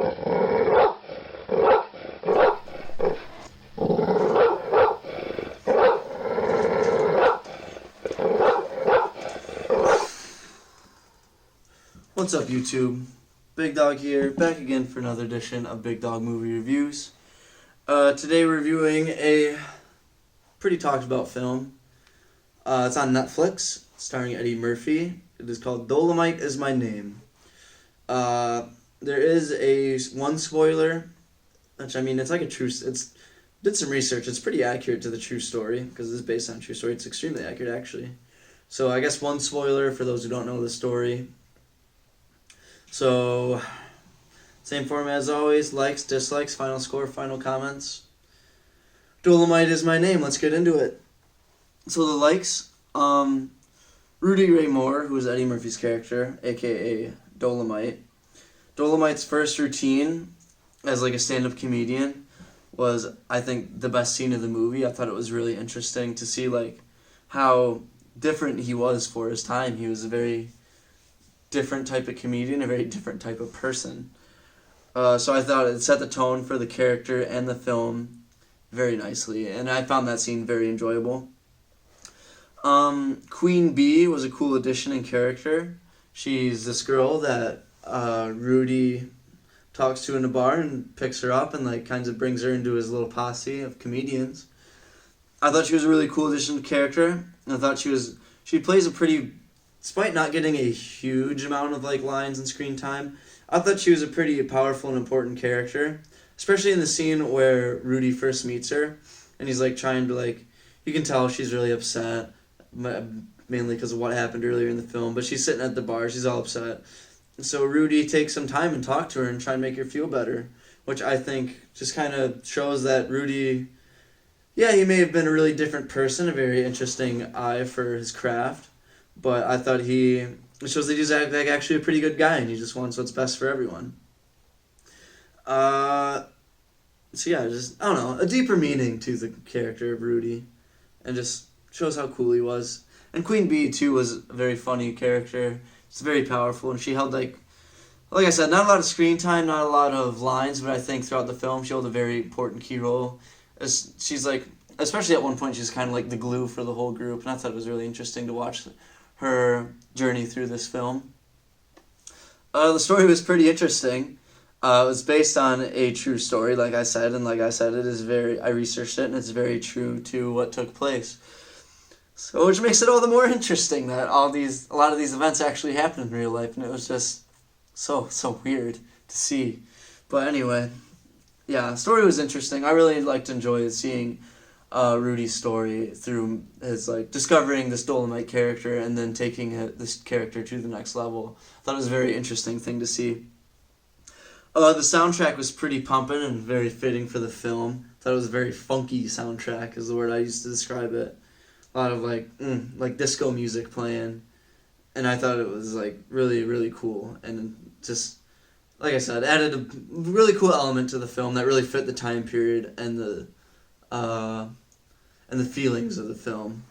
What's up, YouTube? Big Dog here, back again for another edition of Big Dog Movie Reviews. Today we're reviewing a pretty talked about film. It's on Netflix, starring Eddie Murphy. It is called Dolemite Is My Name. There is one spoiler, which, I mean, it's like a true... did some research. It's pretty accurate to the true story, because it's based on a true story. It's extremely accurate, actually. So I guess one spoiler for those who don't know the story. So, same format as always, likes, dislikes, final score, final comments. Dolemite Is My Name, let's get into it. So the likes, Rudy Ray Moore, who is Eddie Murphy's character, aka Dolemite. Dolemite's first routine as like a stand-up comedian was, I think, the best scene of the movie. I thought it was really interesting to see like how different he was for his time. He was a very different type of comedian, a very different type of person. So I thought it set the tone for the character and the film very nicely, and I found that scene very enjoyable. Queen Bee was a cool addition in character. She's this girl that Rudy talks to in a bar and picks her up and like kind of brings her into his little posse of comedians. I thought she was a really cool addition to character. I thought she plays a pretty, despite not getting a huge amount of like lines and screen time, I thought she was a pretty powerful and important character, especially in the scene where Rudy first meets her, and he's like trying to like, you can tell she's really upset, mainly because of what happened earlier in the film, but she's sitting at the bar, she's all upset. So Rudy takes some time and talk to her and try and make her feel better, which I think just kind of shows that Rudy, yeah, he may have been a really different person, a very interesting eye for his craft, but I thought it shows that he's like actually a pretty good guy and he just wants what's best for everyone. So yeah, just, I don't know, a deeper meaning to the character of Rudy, and just shows how cool he was. And Queen Bee, too, was a very funny character. It's very powerful, and she held, like I said, not a lot of screen time, not a lot of lines, but I think throughout the film she held a very important key role. As she's like, especially at one point, she's kind of like the glue for the whole group, and I thought it was really interesting to watch her journey through this film. The story was pretty interesting. It was based on a true story, like I said, and like I said, I researched it, and it's very true to what took place. So, which makes it all the more interesting that a lot of these events actually happened in real life, and it was just so weird to see. But anyway, yeah, the story was interesting. I really enjoyed seeing Rudy's story through his like discovering this Dolemite character and then taking this character to the next level. I thought it was a very interesting thing to see. The soundtrack was pretty pumping and very fitting for the film. I thought it was a very funky soundtrack is the word I used to describe it. A lot of like disco music playing, and I thought it was like really, really cool, and just like I said, added a really cool element to the film that really fit the time period and the feelings of the film.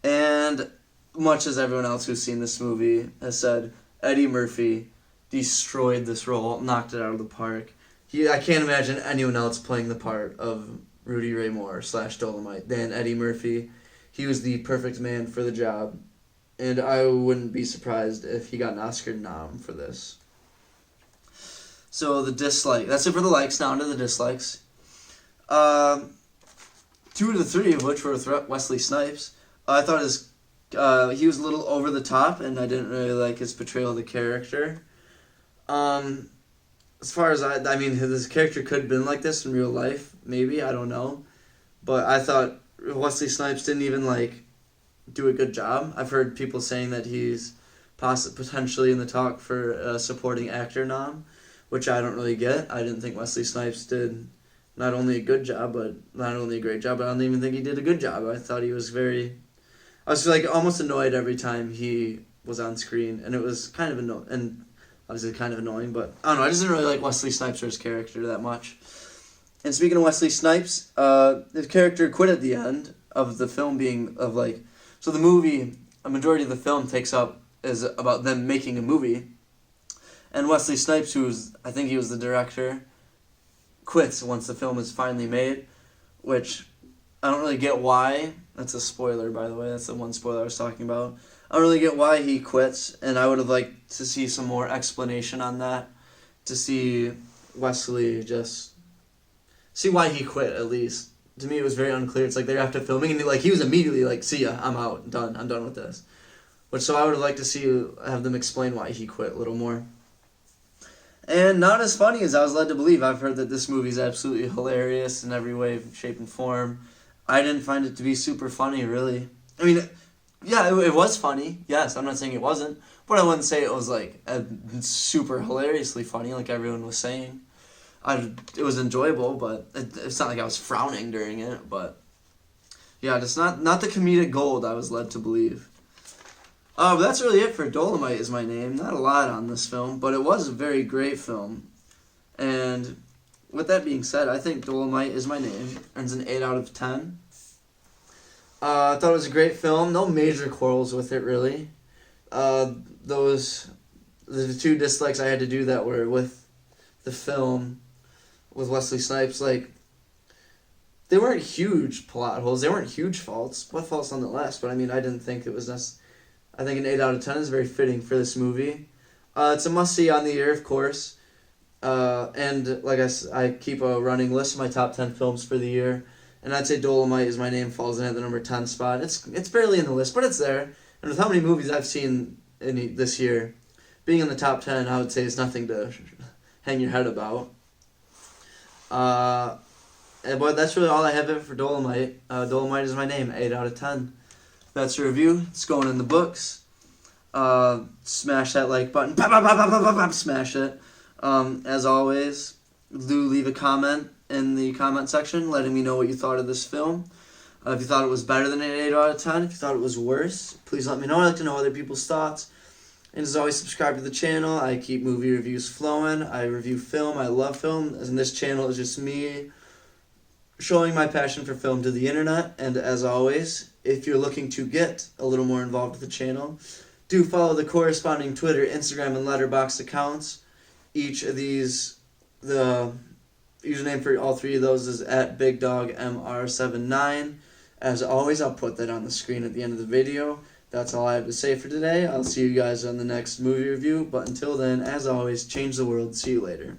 And much as everyone else who's seen this movie has said, Eddie Murphy destroyed this role, knocked it out of the park. I can't imagine anyone else playing the part of Rudy Ray Moore / Dolemite than Eddie Murphy. He was the perfect man for the job, and I wouldn't be surprised if he got an Oscar nom for this. So the dislike, that's it for the likes. Now onto the dislikes. 2 of the 3 of which were with Wesley Snipes. I thought he was a little over the top, and I didn't really like his portrayal of the character. As far as I mean, his character could have been like this in real life, maybe, I don't know. But I thought Wesley Snipes didn't even, like, do a good job. I've heard people saying that he's potentially in the talk for a supporting actor nom, which I don't really get. I didn't think Wesley Snipes did not only a good job, but not only a great job, but I don't even think he did a good job. I thought he was I was, like, almost annoyed every time he was on screen, and it was kind of annoying. And obviously kind of annoying, but I don't know, I just didn't really like Wesley Snipes or his character that much. And speaking of Wesley Snipes, his character quit at the end of the film so the movie, a majority of the film is about them making a movie, And Wesley Snipes, I think he was the director, quits once the film is finally made, which I don't really get why. That's a spoiler, by the way. That's the one spoiler I was talking about. I don't really get why he quits, and I would have liked to see some more explanation on that, to see Wesley just see why he quit, at least. To me, it was very unclear. It's like they're after filming, and he was immediately like, "See ya, I'm out, done. I'm done with this." So I would have liked to have them explain why he quit a little more. And not as funny as I was led to believe. I've heard that this movie is absolutely hilarious in every way, shape, and form. I didn't find it to be super funny, really. I mean, yeah, it was funny. Yes, I'm not saying it wasn't. But I wouldn't say it was, like, super hilariously funny, like everyone was saying. It was enjoyable, but it's not like I was frowning during it. But, yeah, just not the comedic gold I was led to believe. But that's really it for Dolemite Is My Name. Not a lot on this film, but it was a very great film. And with that being said, I think Dolemite Is My Name earns an 8 out of 10. I thought it was a great film. No major quarrels with it, really. The two dislikes I had to do that were with the film with Wesley Snipes. Like, they weren't huge plot holes. They weren't huge faults. What faults nonetheless? But I mean, I didn't think it was necessary. I think an 8 out of 10 is very fitting for this movie. It's a must-see on the year, of course. And like I keep a running list of my top 10 films for the year. And I'd say Dolemite Is My Name falls in at the number 10 spot. It's barely in the list, but it's there. And with how many movies I've seen this year, being in the top 10, I would say is nothing to hang your head about. But that's really all I have for Dolemite. Dolemite Is My Name, 8 out of 10. That's a review. It's going in the books. Smash that like button. Pop, pop, pop, pop, pop, pop, smash it. As always, do leave a comment in the comment section letting me know what you thought of this film. If you thought it was better than an 8 out of 10, if you thought it was worse, please let me know. I'd like to know other people's thoughts. And as always, subscribe to the channel. I keep movie reviews flowing. I review film. I love film. And this channel is just me showing my passion for film to the internet. And as always, if you're looking to get a little more involved with the channel, do follow the corresponding Twitter, Instagram, and Letterboxd accounts. Each of these, the username for all three of those is at BigDogMR79. As always, I'll put that on the screen at the end of the video. That's all I have to say for today. I'll see you guys on the next movie review. But until then, as always, change the world. See you later.